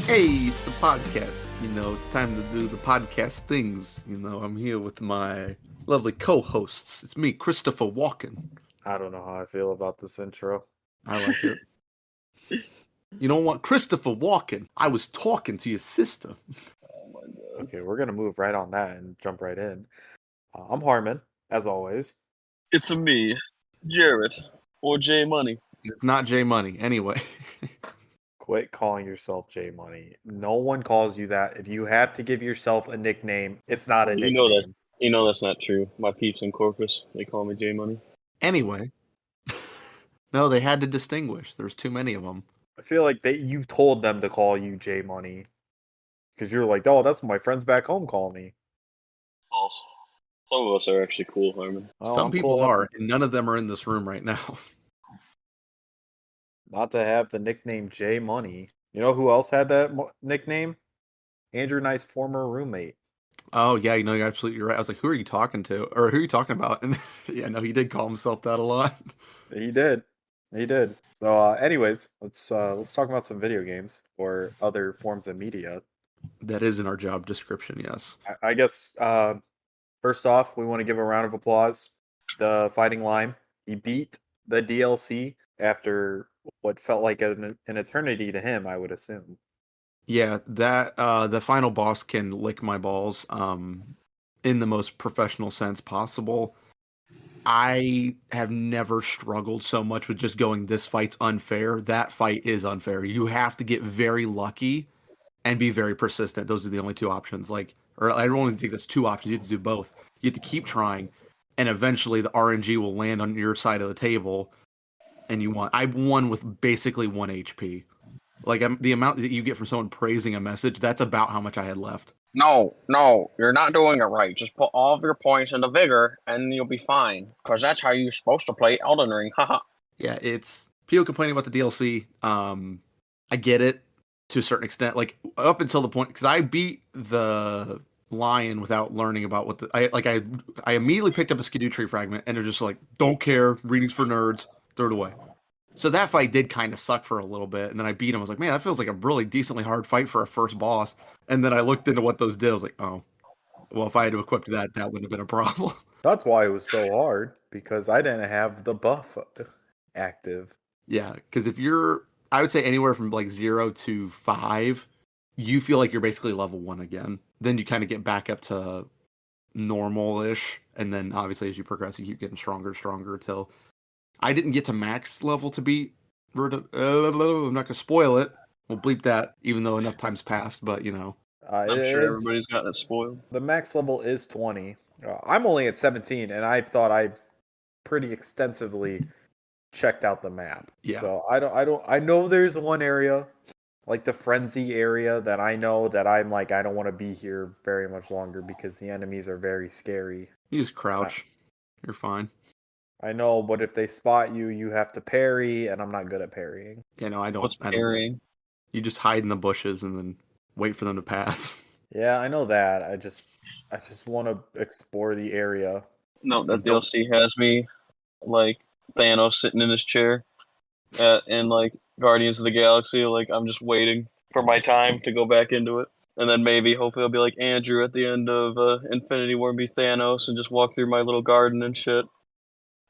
Hey, it's the podcast. It's time to do the podcast things. I'm here with my lovely co-hosts. It's me, Christopher Walken. I don't know how I feel about this intro. I like it. You don't want Christopher Walken. I was talking to your sister. Oh my god. Okay, we're gonna move right on that and jump right in. I'm Harmon, as always. It's me, Jarett, or J Money. It's not J Money. Anyway. Quit calling yourself J Money. No one calls you that. If you have to give yourself a nickname, it's not a nickname. You know that's not true. My peeps in Corpus, they call me J Money. Anyway. No, they had to distinguish. There's too many of them. I feel like you told them to call you J Money. Because you're like, oh, that's what my friends back home call me. False. Some of us are actually cool, Harmon. Oh, Some I'm people cool are, and none of them are in this room right now. Not to have the nickname J Money. You know who else had that nickname? Andrew Knight's former roommate. Oh, yeah, you're absolutely right. I was like, who are you talking to? Or who are you talking about? And yeah, no, he did call himself that a lot. He did. So, anyways, let's talk about some video games or other forms of media. That is in our job description, yes. I guess first off, we want to give a round of applause. The Fighting Lime, he beat the DLC after what felt like an eternity to him, I would assume. Yeah, that the final boss can lick my balls in the most professional sense possible. I have never struggled so much with just going, this fight's unfair. That fight is unfair. You have to get very lucky and be very persistent. Those are the only two options. Or I don't even think that's two options. You have to do both. You have to keep trying, and eventually the RNG will land on your side of the table, and you won. I won with basically 1 HP. The amount that you get from someone praising a message, that's about how much I had left. No, you're not doing it right. Just put all of your points into Vigor, and you'll be fine. Because that's how you're supposed to play Elden Ring, haha. Yeah, it's... People complaining about the DLC, I get it to a certain extent. Up until the point... Because I beat the lion without learning about what the... I immediately picked up a Skidoo Tree fragment, and they're just like, don't care, readings for nerds, throw it away. So that fight did kind of suck for a little bit, and then I beat him. I was like, man, that feels like a really decently hard fight for a first boss. And then I looked into what those did. I was like, oh, well, if I had to equip that wouldn't have been a problem. That's why it was so hard, because I didn't have the buff active. Yeah, because if you're, I would say anywhere from 0 to 5, you feel like you're basically level 1 again. Then you kind of get back up to normal-ish, and then obviously as you progress, you keep getting stronger until... I didn't get to max level to beat I'm not going to spoil it. We'll bleep that, even though enough time's passed, but, I'm sure everybody's gotten it spoiled. The max level is 20. I'm only at 17, and I thought I've pretty extensively checked out the map. Yeah. So I know there's one area, like the Frenzy area, that I know that I'm like, I don't want to be here very much longer because the enemies are very scary. You just crouch. You're fine. I know, but if they spot you, you have to parry, and I'm not good at parrying. Yeah, no, I don't. What's parrying? You just hide in the bushes and then wait for them to pass. Yeah, I know that. I just want to explore the area. No, that DLC has me like Thanos sitting in his chair in Guardians of the Galaxy. I'm just waiting for my time to go back into it. And then maybe, hopefully, I'll be like Andrew at the end of Infinity War and be Thanos and just walk through my little garden and shit.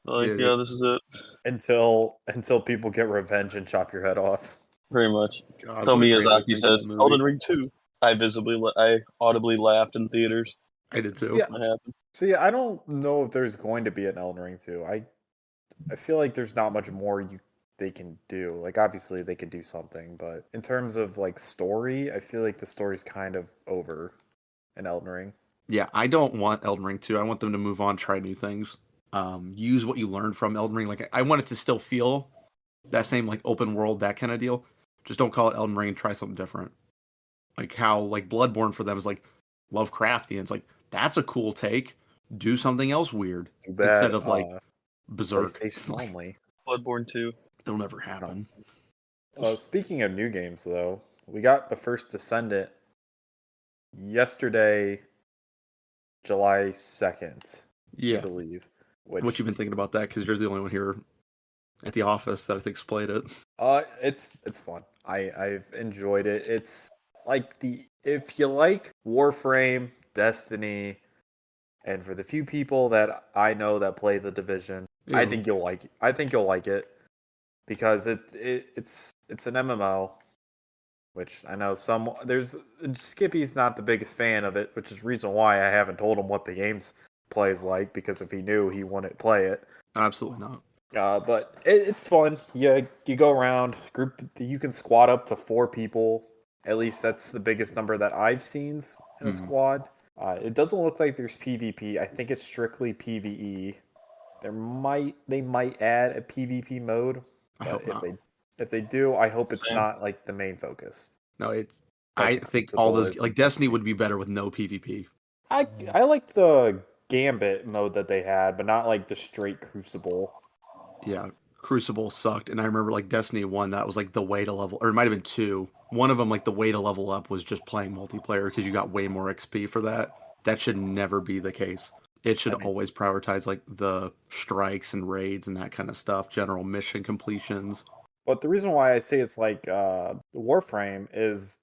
Yeah, this is it. Until people get revenge and chop your head off. Pretty much. God, Until Miyazaki says, Elden Ring 2. I audibly laughed in theaters. I did too. What happened? See, I don't know if there's going to be an Elden Ring 2. I feel like there's not much more they can do. Obviously they could do something, but in terms of story, I feel like the story's kind of over in Elden Ring. Yeah, I don't want Elden Ring 2. I want them to move on, try new things. Use what you learned from Elden Ring. I want it to still feel that same open world, that kind of deal. Just don't call it Elden Ring and try something different. How Bloodborne for them is Lovecraftian. It's that's a cool take. Do something else weird instead of Berserk. PlayStation only. Bloodborne 2. It'll never happen. Speaking of new games, though, we got the first Descendant yesterday, July 2nd. Yeah, I believe. What you've been thinking about that? Because you're the only one here at the office that I think's played it. It's fun. I've enjoyed it. It's if you like Warframe, Destiny, and for the few people that I know that play the Division, I Ew. think you'll like it. I think you'll like it because it's an MMO, which I know Skippy's not the biggest fan of it, which is the reason why I haven't told him what the game's plays like, because if he knew, he wouldn't play it. Absolutely not. But it's fun. You go around, you can squad up to 4 people. At least that's the biggest number that I've seen in a squad. It doesn't look like there's PvP. I think it's strictly PvE. They might add a PvP mode, I but hope not. if they do, I hope it's Same. not like the main focus. No, it's. Like I think the all those boys. like Destiny would be better with no PvP. I like the Gambit mode that they had, but not like the straight Crucible. Yeah, Crucible sucked, and I remember like Destiny 1, that was like the way to level, or it might have been 2. One of them, like the way to level up was just playing multiplayer because you got way more XP for that. That should never be the case. It should I mean- always prioritize like the strikes and raids and that kind of stuff, general mission completions. But the reason why I say it's like Warframe is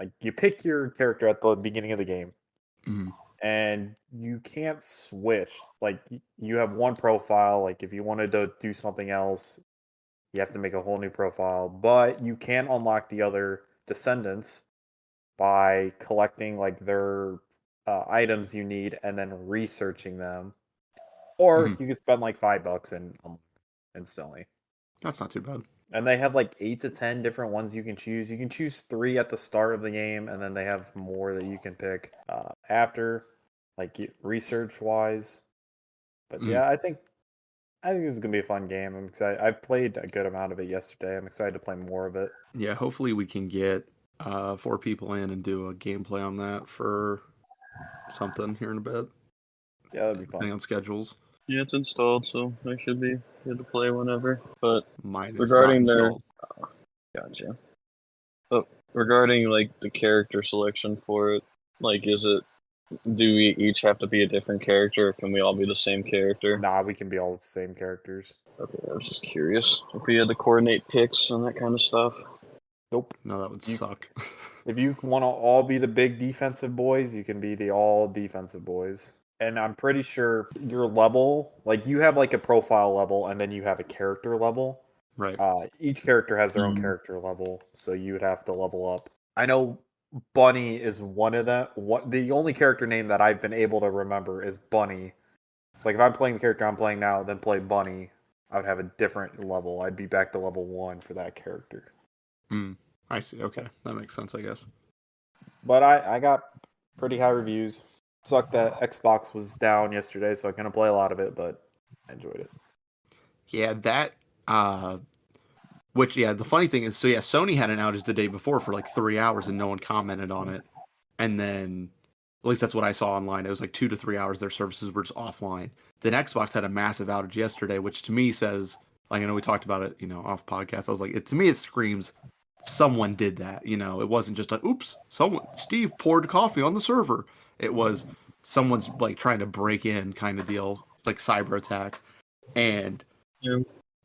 like you pick your character at the beginning of the game, Mhm. and you can't switch. Like you have one profile. Like if you wanted to do something else, you have to make a whole new profile. But you can unlock the other descendants by collecting like their items you need and then researching them. Or Mhm. you could spend like $5 and instantly. That's not too bad. And they have like 8 to 10 different ones you can choose. You can choose 3 at the start of the game, and then they have more that you can pick after, like research wise. But yeah, I think this is gonna be a fun game. I'm excited. I've played a good amount of it yesterday. I'm excited to play more of it. Yeah, hopefully we can get 4 people in and do a gameplay on that for something here in a bit. Yeah, that'd be Depending fun. on schedules. Yeah, it's installed, so I should be good to play whenever. But Mine is regarding not their, installed. gotcha. But regarding like the character selection for it, like, do we each have to be a different character, or can we all be the same character? Nah, we can be all the same characters. Okay, I was just curious if we had to coordinate picks and that kind of stuff. Nope. No, that would suck. If you want to all be the big defensive boys, you can be the all defensive boys. And I'm pretty sure your level, like you have like a profile level and then you have a character level. Right. Each character has their own character level, so you would have to level up. I know Bunny is one of them. The only character name that I've been able to remember is Bunny. It's like if I'm playing the character I'm playing now, then play Bunny, I would have a different level. I'd be back to level 1 for that character. I see. Okay, that makes sense, I guess. But I got pretty high reviews. Sucked that Xbox was down yesterday, so I couldn't play a lot of it, but I enjoyed it. Yeah, that. The funny thing is, Sony had an outage the day before for like 3 hours and no one commented on it, and then, at least that's what I saw online. It was like 2 to 3 hours their services were just offline. Then Xbox had a massive outage yesterday, which to me says, like, I know we talked about it, off podcast. I was like, to me it screams someone did that. It wasn't just like, oops, Steve poured coffee on the server. It was someone's like trying to break in kind of deal, like cyber attack, and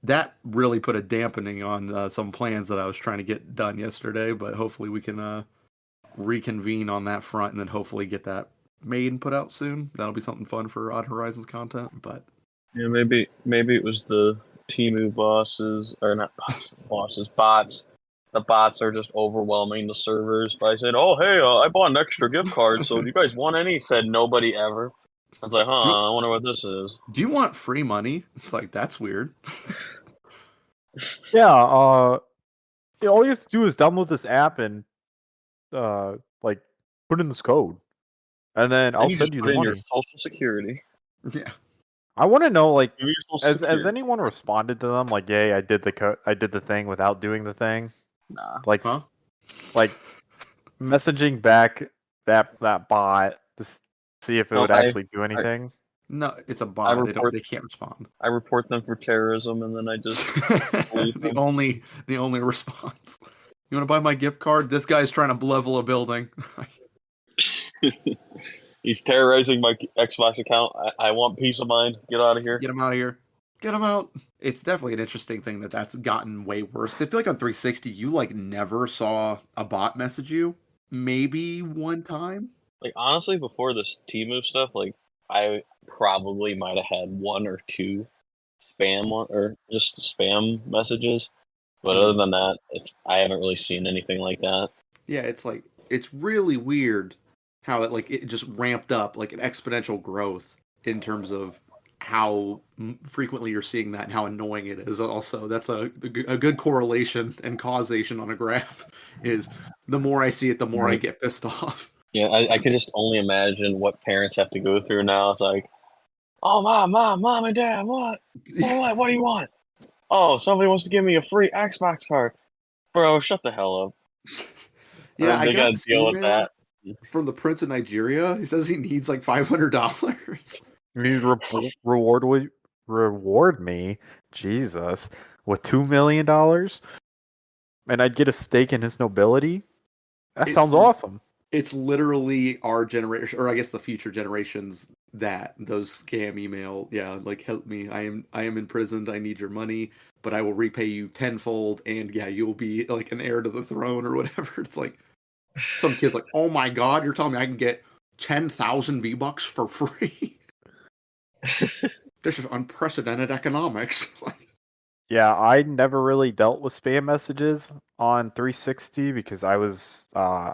that really put a dampening on some plans that I was trying to get done yesterday. But hopefully we can reconvene on that front, and then hopefully get that made and put out soon. That'll be something fun for Odd Horizons content. But yeah, maybe it was the Temu bosses, or not bosses, bots. The bots are just overwhelming the servers by saying, "Oh, hey, I bought an extra gift card, so do you guys want any?" Said nobody ever. I was like, I wonder what this is. Do you want free money? It's like, that's weird. Yeah, all you have to do is download this app and like put in this code, and then I'll you send just you put the in your money. social security. Yeah. I want to know, like, Give me your social has security. anyone responded to them? Like, yay, I did the thing without doing the thing. Nah. Like, Huh? like messaging back that bot to see if it would actually do anything. No, it's a bot. They can't respond. I report them for terrorism, and then I just delete the them. only response. You want to buy my gift card? This guy's trying to level a building. He's terrorizing my Xbox account. I want peace of mind. Get out of here. Get him out of here. Get him out. It's definitely an interesting thing that's gotten way worse. I feel like on 360, you like never saw a bot message you. maybe one time. Like honestly, before this Temu stuff, like I probably might have had one or two spam or just spam messages. But other than that, I haven't really seen anything like that. Yeah, it's really weird how it just ramped up like an exponential growth in terms of how frequently you're seeing that and how annoying it is. Also, that's a good correlation and causation on a graph. Is the more I see it, the more I get pissed off. Yeah, I could just only imagine what parents have to go through now. It's like, oh, mom and dad, what? What do you want? Oh, somebody wants to give me a free Xbox card. Bro, shut the hell up. Yeah, I they got gotta this deal with email that. from the Prince of Nigeria. He says he needs like $500. He'd reward me, Jesus, with $2 million, and I'd get a stake in his nobility. That sounds awesome. It's literally our generation, or I guess the future generations, that those scam email. Yeah, like, help me. I am imprisoned. I need your money, but I will repay you tenfold, and yeah, you'll be like an heir to the throne or whatever. It's like some kid's like, oh my god, you're telling me I can get 10,000 V-Bucks for free? This is unprecedented economics. Yeah, I never really dealt with spam messages on 360 because I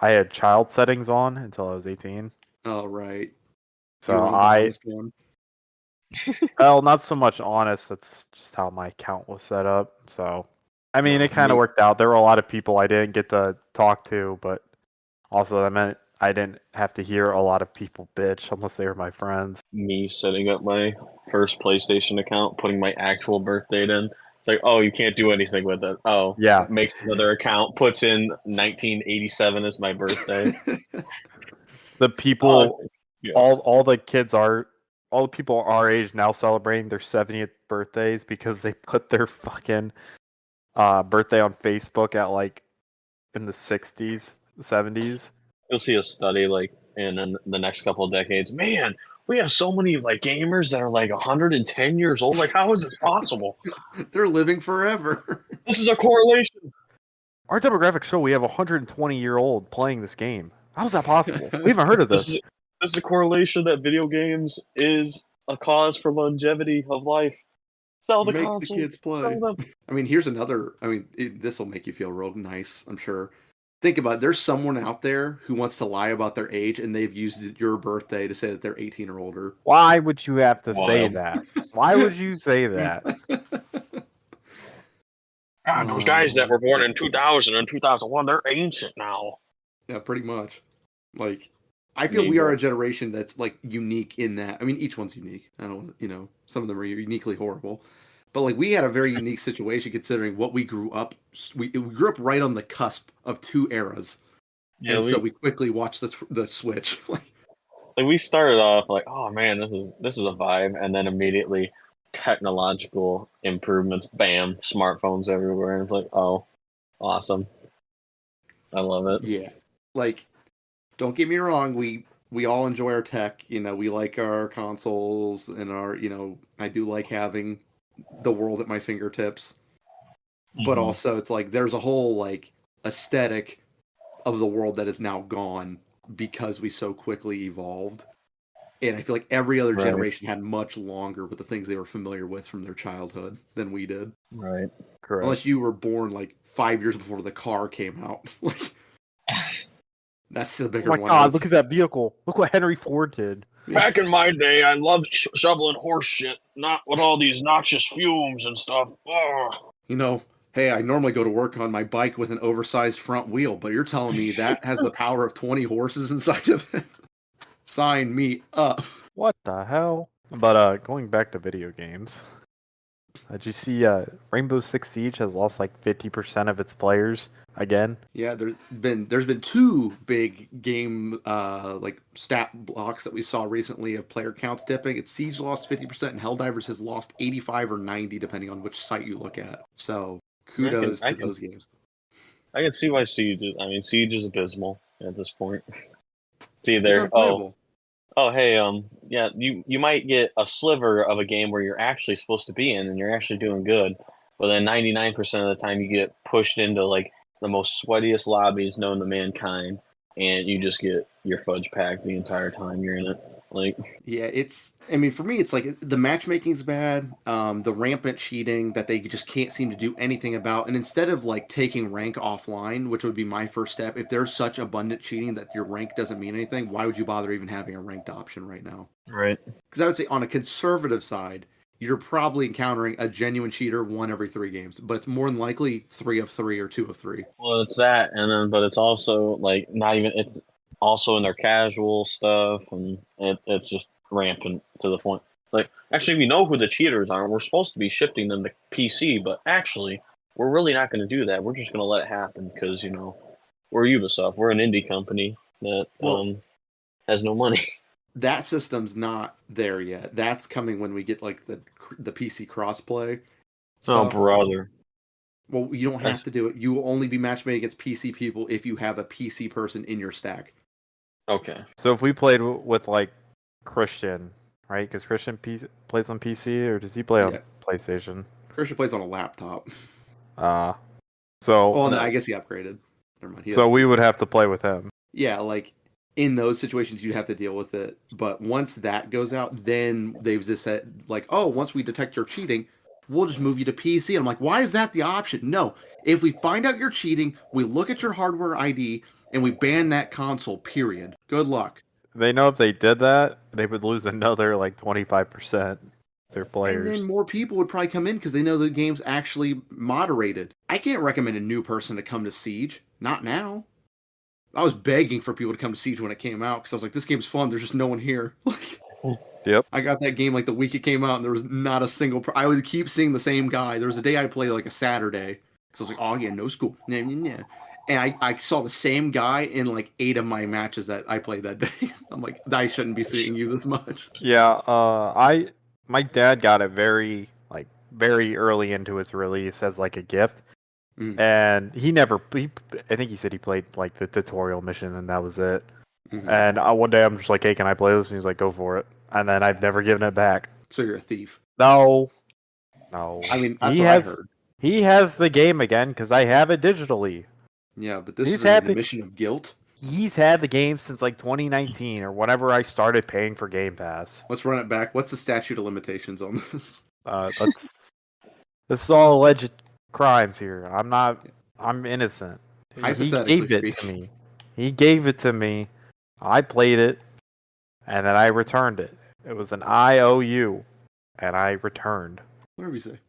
had child settings on until I was 18. Oh right. So You're the honest one. well, not so much honest. That's just how my account was set up. So, I mean, it kind of worked out. There were a lot of people I didn't get to talk to, but also that meant I didn't have to hear a lot of people bitch unless they were my friends. Me setting up my first PlayStation account, putting my actual birth date in. It's like, oh, you can't do anything with it. Oh, yeah. Makes another account, puts in 1987 as my birthday. The people, all the kids are, all the people our age now celebrating their 70th birthdays because they put their fucking birthday on Facebook at like in the 60s, 70s. You'll see a study like in the next couple of decades. Man, we have so many like gamers that are like 110 years old. Like, how is it possible? They're living forever. This is a correlation. Our demographics show we have a 120-year-old playing this game. How is that possible? We haven't heard of this. This is a correlation that video games is a cause for longevity of life. Sell the console. The kids play. I mean, here's another. I mean, this will make you feel real nice, I'm sure. Think about it. There's someone out there who wants to lie about their age, and they've used your birthday to say that they're 18 or older. Why would you have to say that? Why would you say that? God, those guys that were born in 2000 and 2001, they're ancient now. Yeah, pretty much. Like, I feel we are a generation that's like unique in that. I mean, each one's unique. I don't, some of them are uniquely horrible. But like we had a very unique situation considering what we grew up. We grew up right on the cusp of two eras, and so we quickly watched the switch. Like we started off like, oh man, this is a vibe, and then immediately technological improvements, bam, smartphones everywhere, and it's like, oh, awesome, I love it. Yeah, like don't get me wrong, we all enjoy our tech. We like our consoles and our I do like having the world at my fingertips, but also it's like there's a whole like aesthetic of the world that is now gone because we so quickly evolved, and I feel like every other generation had much longer with the things they were familiar with from their childhood than we did. Right. Correct. Unless you were born like 5 years before the car came out. That's the bigger one. Oh my god, look at that vehicle. Look what Henry Ford did. Back in my day, I loved shoveling horse shit, not with all these noxious fumes and stuff. Oh. Hey, I normally go to work on my bike with an oversized front wheel, but you're telling me that has the power of 20 horses inside of it? Sign me up. What the hell? But going back to video games, did you see Rainbow Six Siege has lost like 50% of its players again? Yeah, there's been two big game like stat blocks that we saw recently of player counts dipping. It's Siege lost 50% and Helldivers has lost 85 or 90 depending on which site you look at. So kudos to those games. I can see why Siege is abysmal at this point. It's either hey, yeah, you might get a sliver of a game where you're actually supposed to be in and you're actually doing good, but then 99% of the time you get pushed into like the most sweatiest lobbies known to mankind, and you just get your fudge packed the entire time you're in it. Like, Yeah, I mean, for me, it's like the matchmaking's bad, the rampant cheating that they just can't seem to do anything about. And instead of like taking rank offline, which would be my first step, if there's such abundant cheating that your rank doesn't mean anything, why would you bother even having a ranked option right now? right. Because I would say on a conservative side, you're probably encountering a genuine cheater 1 every 3 games, but it's more than likely 3 of 3 or 2 of 3. Well, it's that, and then, but it's also like not even. It's also in their casual stuff, and it's just rampant to the point. Like, actually, we know who the cheaters are. We're supposed to be shifting them to PC, but actually, we're really not going to do that. We're just going to let it happen because we're Ubisoft. We're an indie company that has no money. That system's not there yet. That's coming when we get like the PC crossplay. Oh, stuff. brother. Well, you don't have to do it. You will only be matched made against PC people if you have a PC person in your stack. Okay. So if we played with like Christian, right? Because Christian plays on PC, or does he play on PlayStation? Christian plays on a laptop. So well, no, I guess he upgraded. Never mind. So we would have to play with him. Yeah, like in those situations, you'd have to deal with it. But once that goes out, then they've just said like, oh, once we detect you're cheating, we'll just move you to PC. I'm like, why is that the option? No, if we find out you're cheating, we look at your hardware ID and we ban that console, period. Good luck. They know if they did that, they would lose another like 25% their players. And then more people would probably come in because they know the game's actually moderated. I can't recommend a new person to come to Siege. Not now. I was begging for people to come to Siege when it came out because I was like, this game's fun. There's just no one here. Yep. I got that game like the week it came out and there was not a single... I would keep seeing the same guy. There was a day I played like a Saturday because I was like, oh yeah, no school. And I saw the same guy in like 8 of my matches that I played that day. I'm like, I shouldn't be seeing you this much. Yeah, my dad got it very early into his release as like a gift. And I think he said he played like the tutorial mission and that was it. And one day I'm just like, hey, can I play this? And he's like, go for it. And then I've never given it back. So you're a thief. No. I mean, that's what I heard. He has the game again because I have it digitally. Yeah, but this is an admission of guilt. He's had the game since like 2019 or whenever I started paying for Game Pass. Let's run it back. What's the statute of limitations on this? This is all alleged crimes here. I'm innocent. He gave it to me. He gave it to me. I played it, and then I returned it. It was an IOU, and I returned. Whatever you say.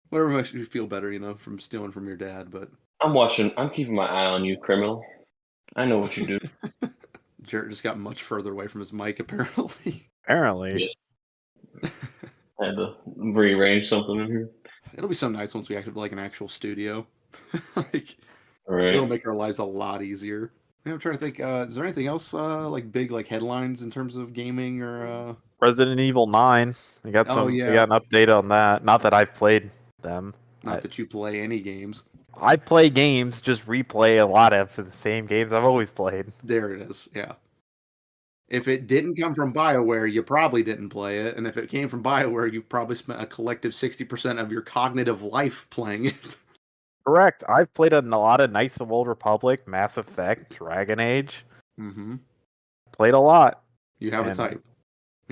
Whatever makes you feel better, from stealing from your dad, but... I'm keeping my eye on you, criminal. I know what you do. Jarett just got much further away from his mic, apparently. Apparently. Yes. I had to rearrange something in here. It'll be so nice once we actually have like an actual studio. Right. It'll make our lives a lot easier. Yeah, I'm trying to think, is there anything else like big like headlines in terms of gaming or Resident Evil 9. We got we got an update on that. Not that I've played them. Not that you play any games. I play games, just replay a lot of the same games I've always played. There it is, yeah. If it didn't come from BioWare, you probably didn't play it. And if it came from BioWare, you've probably spent a collective 60% of your cognitive life playing it. Correct. I've played a lot of Knights of Old Republic, Mass Effect, Dragon Age. Played a lot. You have a type.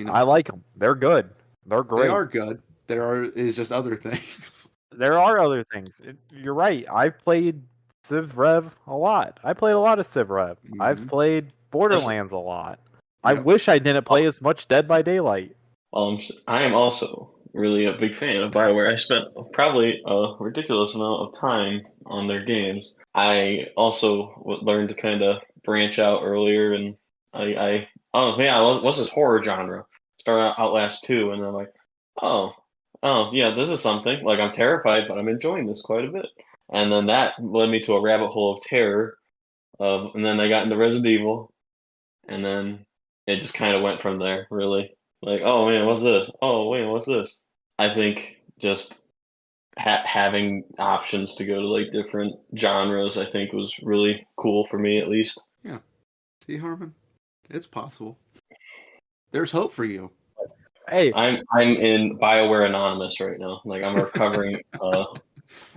I like them. They're good. They're great. They are good. There is just other things. There are other things. You're right. I've played Civ Rev a lot. I played a lot of Civ Rev. I've played Borderlands a lot. I wish I didn't play as much Dead by Daylight. I am also really a big fan of BioWare. I spent probably a ridiculous amount of time on their games. I also learned to kind of branch out earlier, and what's this horror genre? Started out Outlast 2, and I'm like, oh yeah, this is something. Like, I'm terrified, but I'm enjoying this quite a bit. And then that led me to a rabbit hole of terror. And then I got into Resident Evil, and then it just kind of went from there, really. Like, oh man, what's this? Oh wait, what's this? I think just having options to go to like different genres, I think was really cool for me, at least. Yeah. See, Harmon, it's possible. There's hope for you. Hey, I'm in BioWare Anonymous right now. Like, I'm recovering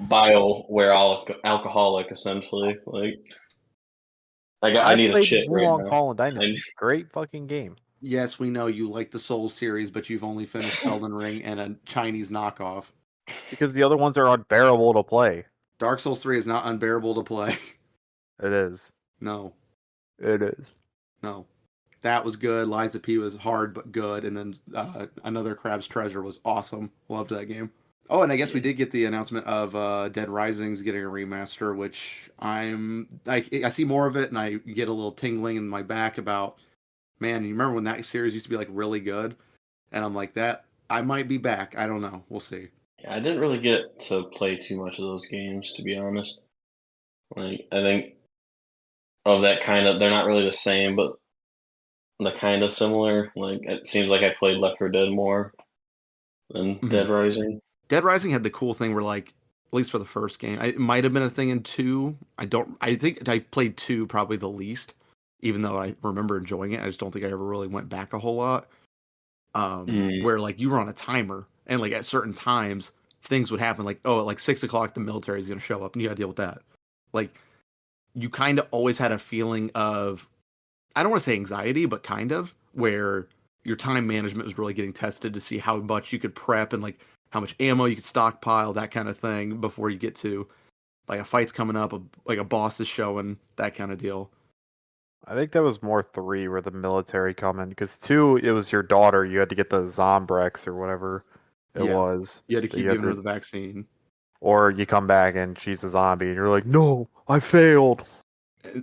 BioWare alcoholic, essentially. Like, I need a played chit right Wulong now. Fallen Dynasty. Great fucking game. Yes, we know you like the Souls series, but you've only finished Elden Ring and a Chinese knockoff. Because the other ones are unbearable to play. Dark Souls 3 is not unbearable to play. It is. No. It is. No. That was good. Lies of P was hard but good. And then Another Crab's Treasure was awesome. Loved that game. Oh, and I guess we did get the announcement of Dead Rising's getting a remaster, which I see more of it and I get a little tingling in my back about, man, you remember when that series used to be like really good? And I'm like, that I might be back. I don't know. We'll see. Yeah, I didn't really get to play too much of those games, to be honest. Like, I think of that kind of, they're not really the same, but they're kind of similar. Like, it seems like I played Left 4 Dead more than Dead Rising. Dead Rising had the cool thing where, like, at least for the first game, it might have been a thing in 2. I think I played 2 probably the least, even though I remember enjoying it. I just don't think I ever really went back a whole lot. Where, like, you were on a timer, and, like, at certain times, things would happen. Like, oh, at, like, 6 o'clock, the military is going to show up, and you got to deal with that. Like, you kind of always had a feeling of, I don't want to say anxiety, but kind of, where your time management was really getting tested to see how much you could prep and, like, how much ammo you could stockpile, that kind of thing, before you get to, like, a fight's coming up, like a boss is showing, that kind of deal. I think that was more 3 where the military come in, because 2, it was your daughter. You had to get the Zombrex or whatever it was. You had to keep giving her the vaccine. Or you come back and she's a zombie, and you're like, no, I failed.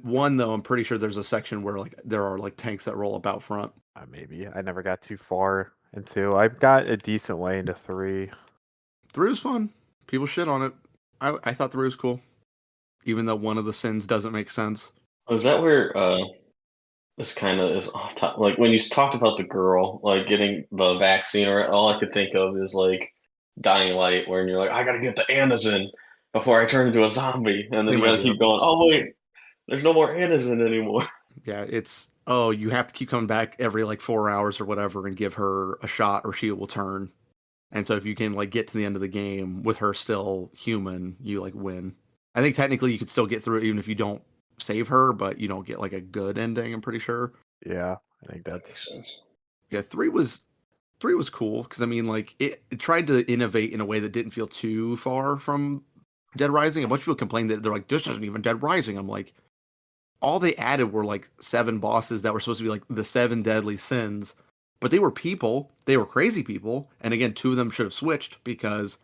1, though, I'm pretty sure there's a section where, like, there are, like, tanks that roll up out front. Maybe. I never got too far in 2. I got a decent way into 3. 3 was fun. People shit on it. I thought 3 was cool. Even though one of the sins doesn't make sense. Was that where this kind of is off top? Like, when you talked about the girl, like, getting the vaccine, or all I could think of is, like, Dying Light, where you're like, I gotta get the Amazon before I turn into a zombie. And then you gotta keep going, oh, wait, there's no more Amazon anymore. Yeah, it's, oh, you have to keep coming back every, like, 4 hours or whatever and give her a shot or she will turn. And so if you can, like, get to the end of the game with her still human, you, like, win. I think technically you could still get through it even if you don't save her, but you don't get, like, a good ending, I'm pretty sure. Yeah, I think Makes that's... sense. Yeah, 3 was cool, because, I mean, like, it tried to innovate in a way that didn't feel too far from Dead Rising. A bunch of people complained that they're like, this isn't even Dead Rising. I'm like, all they added were, like, 7 bosses that were supposed to be, like, the 7 deadly sins. But they were people. They were crazy people. And again, 2 of them should have switched, because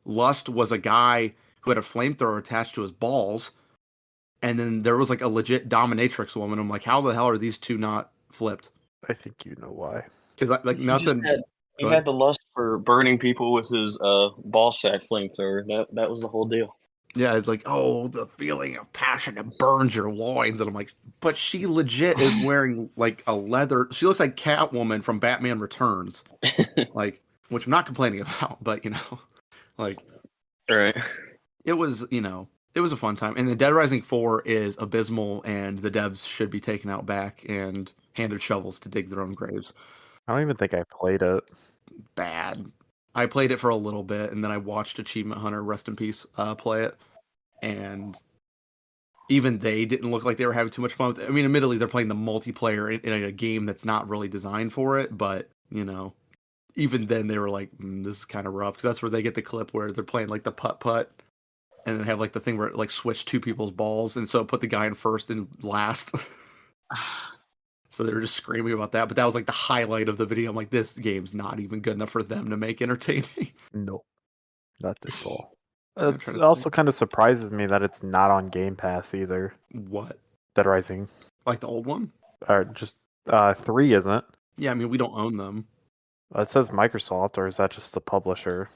Lust was a guy who had a flamethrower attached to his balls. And then there was, like, a legit dominatrix woman. I'm like, how the hell are these 2 not flipped? I think you know why. Because, like, nothing... He had the lust for burning people with his ball sack flamethrower. That was the whole deal. Yeah, it's like, oh, the feeling of passion that burns your loins. And I'm like, but she legit is wearing, like, a leather... She looks like Catwoman from Batman Returns. Like, which I'm not complaining about, but, you know, like... Right. It was, you know, it was a fun time. And the Dead Rising 4 is abysmal, and the devs should be taken out back and handed shovels to dig their own graves. I don't even think I played it. Bad. I played it for a little bit, and then I watched Achievement Hunter, rest in peace, play it. And even they didn't look like they were having too much fun with it. I mean, admittedly, they're playing the multiplayer in a game that's not really designed for it, but, you know, even then they were like, this is kind of rough, because that's where they get the clip where they're playing, like, the putt-putt, and then have, like, the thing where it, like, switched 2 people's balls, and so it put the guy in first and last. So they were just screaming about that, but that was, like, the highlight of the video. I'm like, this game's not even good enough for them to make entertaining. No, not at all. I'm It trying to also think. kind of surprises me that it's not on Game Pass either. What? Dead Rising. Like the old one? Or just 3, isn't it? Yeah, I mean, we don't own them. It says Microsoft, or is that just the publisher?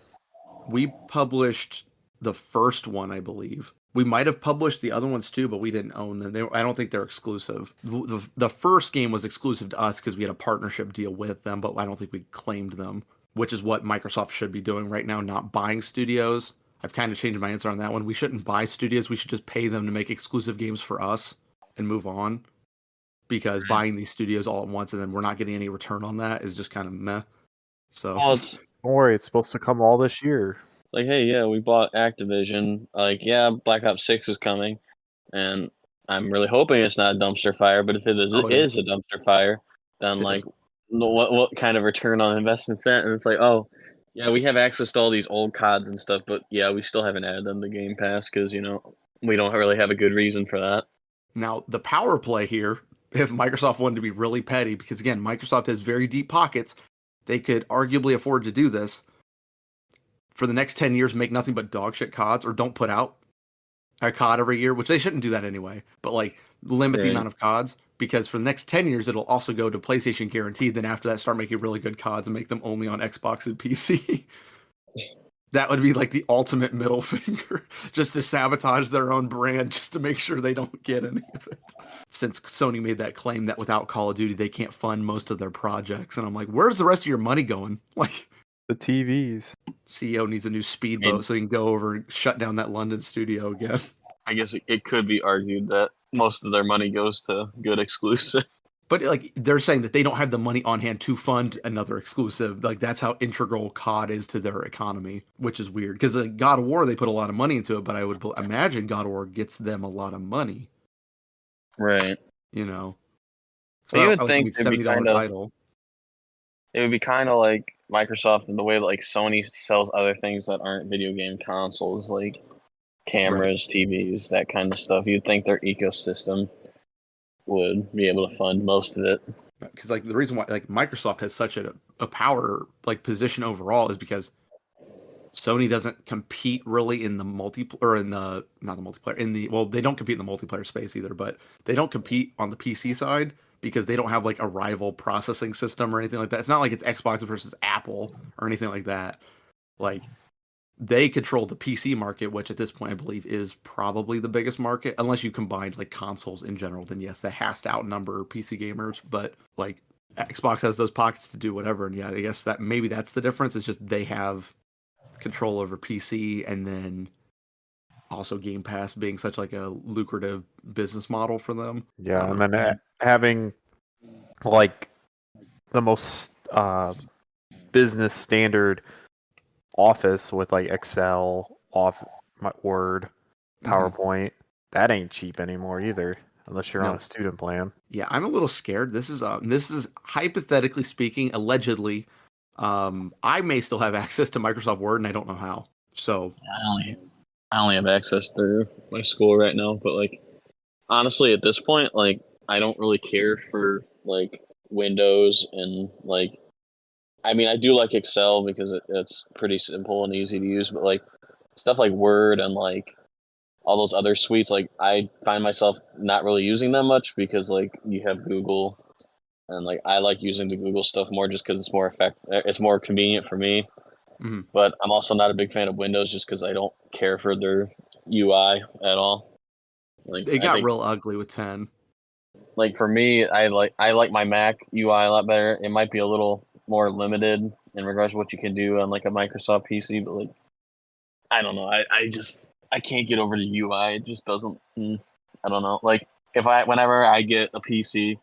We published the first one, I believe. We might have published the other ones too, but we didn't own them. I don't think they're exclusive. The first game was exclusive to us because we had a partnership deal with them, but I don't think we claimed them, which is what Microsoft should be doing right now, not buying studios. I've kind of changed my answer on that one. We shouldn't buy studios. We should just pay them to make exclusive games for us and move on. Because buying these studios all at once and then we're not getting any return on that is just kind of meh. So Well, Don't worry, it's supposed to come all this year. like, hey, yeah, we bought Activision. Like, yeah, Black Ops 6 is coming, and I'm really hoping it's not a dumpster fire, but if it is, Oh, it is is. a dumpster fire, then It like, is. what kind of return on investment's that? And it's like, oh, yeah, we have access to all these old CODs and stuff, but yeah, we still haven't added them to Game Pass because we don't really have a good reason for that. Now, the power play here, if Microsoft wanted to be really petty, because again, Microsoft has very deep pockets, they could arguably afford to do this. For the next 10 years, make nothing but dog shit CODs, or don't put out a COD every year, which they shouldn't do that anyway, but like limit the Right. amount of CODs, because for the next 10 years, it'll also go to PlayStation guaranteed. Then after that, start making really good CODs and make them only on Xbox and PC. That would be like the ultimate middle finger, just to sabotage their own brand, just to make sure they don't get any of it. Since Sony made that claim that without Call of Duty, they can't fund most of their projects. And I'm like, where's the rest of your money going? Like, The TVs. CEO needs a new speedboat so he can go over and shut down that London studio again. I guess it could be argued that most of their money goes to good exclusive. But like they're saying that they don't have the money on hand to fund another exclusive. Like that's how integral COD is to their economy, which is weird. Because God of War, they put a lot of money into it, but I would imagine God of War gets them a lot of money. Right. You know, So you would like think it'd be $70 title. It would be kind of like Microsoft in the way that like Sony sells other things that aren't video game consoles, like cameras, TVs, that kind of stuff. You'd think their ecosystem would be able to fund most of it. Because like the reason why like Microsoft has such a power like position overall is because Sony doesn't compete really in the multiplayer or in the not the multiplayer in the well they don't compete in the multiplayer space either, but they don't compete on the PC side because they don't have like a rival processing system or anything like that. It's not like it's Xbox versus Apple or anything like that. Like they control the PC market, which at this point I believe is probably the biggest market, unless you combine like consoles in general. Then yes, that has to outnumber PC gamers. But like Xbox has those pockets to do whatever, and yeah, I guess that maybe that's the difference. It's just they have control over PC, and then also Game Pass being such like a lucrative business model for them. Yeah, and then having like the most business standard Office with like Excel, Word, PowerPoint. That ain't cheap anymore either, unless you're on a student plan. Yeah, I'm a little scared. This is hypothetically speaking, allegedly. I may still have access to Microsoft Word, and I don't know how. So I only have access through my school right now, but like honestly, at this point, like I don't really care for like Windows and like. I mean, I do like Excel because it's pretty simple and easy to use, but like stuff like Word and like all those other suites, like I find myself not really using them much because like you have Google, and like I like using the Google stuff more just because it's more convenient for me. mm-hmm. But I'm also not a big fan of Windows just because I don't care for their UI at all. Like it got real ugly with 10. Like for me, I like my Mac UI a lot better. It might be a little more limited in regards to what you can do on like a Microsoft PC, but like I don't know. I can't get over the UI. It just doesn't. I don't know. Like whenever I get a PC,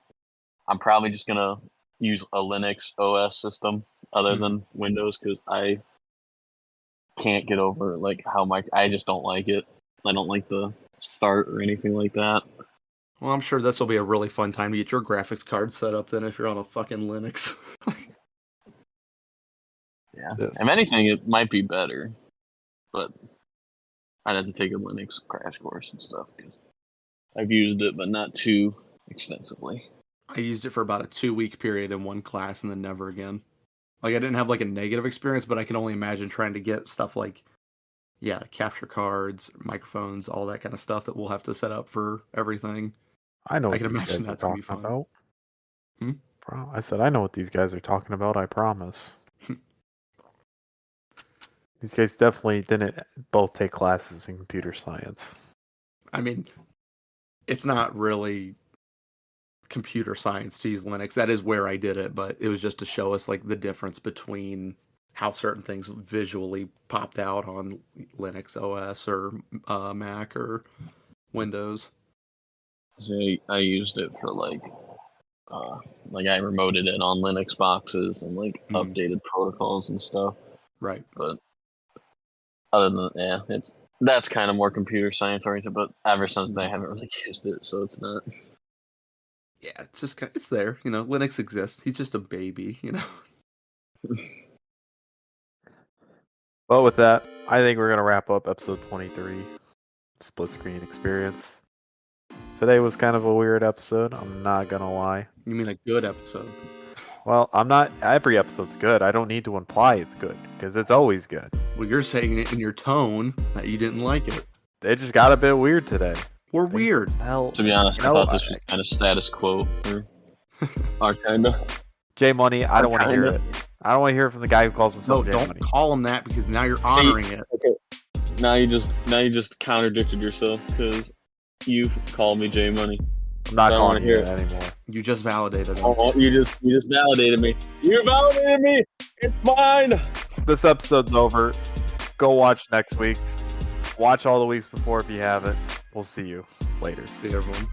I'm probably just gonna use a Linux OS system other than Windows because I can't get over like how I just don't like it. I don't like the start or anything like that. Well, I'm sure this will be a really fun time to get your graphics card set up then if you're on a fucking Linux. Yeah. If anything, it might be better, but I'd have to take a Linux crash course and stuff because I've used it, but not too extensively. I used it for about a 2-week period in one class and then never again. Like I didn't have like a negative experience, but I can only imagine trying to get stuff like, yeah, capture cards, microphones, all that kind of stuff that we'll have to set up for everything. I know. I can imagine that's gonna be fun. About. I said I know what these guys are talking about. I promise. These guys definitely didn't both take classes in computer science. I mean, it's not really computer science to use Linux. That is where I did it, but it was just to show us like the difference between how certain things visually popped out on Linux OS or Mac or Windows. See, I used it for like I remoted it on Linux boxes and like updated protocols and stuff. Right. But other than That's kind of more computer science oriented, but ever since then I haven't really used it, so it's not. Yeah, it's just it's there. Linux exists. He's just a baby. But with that, I think we're gonna wrap up episode 23, split screen experience. Today was kind of a weird episode. I'm not gonna lie. You mean a good episode? Well, I'm not. Every episode's good. I don't need to imply it's good because it's always good. Well, you're saying it in your tone that you didn't like it. It just got a bit weird today. We're weird. Hell, To be honest, I thought this was kind of status quo. Or kind of. J Money. I don't want to hear Kinda. it. I don't want to hear it from the guy who calls No, himself J don't Money. call him that because now you're honoring it. Okay. Now you just contradicted yourself because you called me J Money. I'm not I don't calling wanna you hear that anymore. You just validated him. Oh, you just validated me. You validated me. It's fine. This episode's over. Go watch next week's. Watch all the weeks before if you haven't. We'll see you later. See everyone.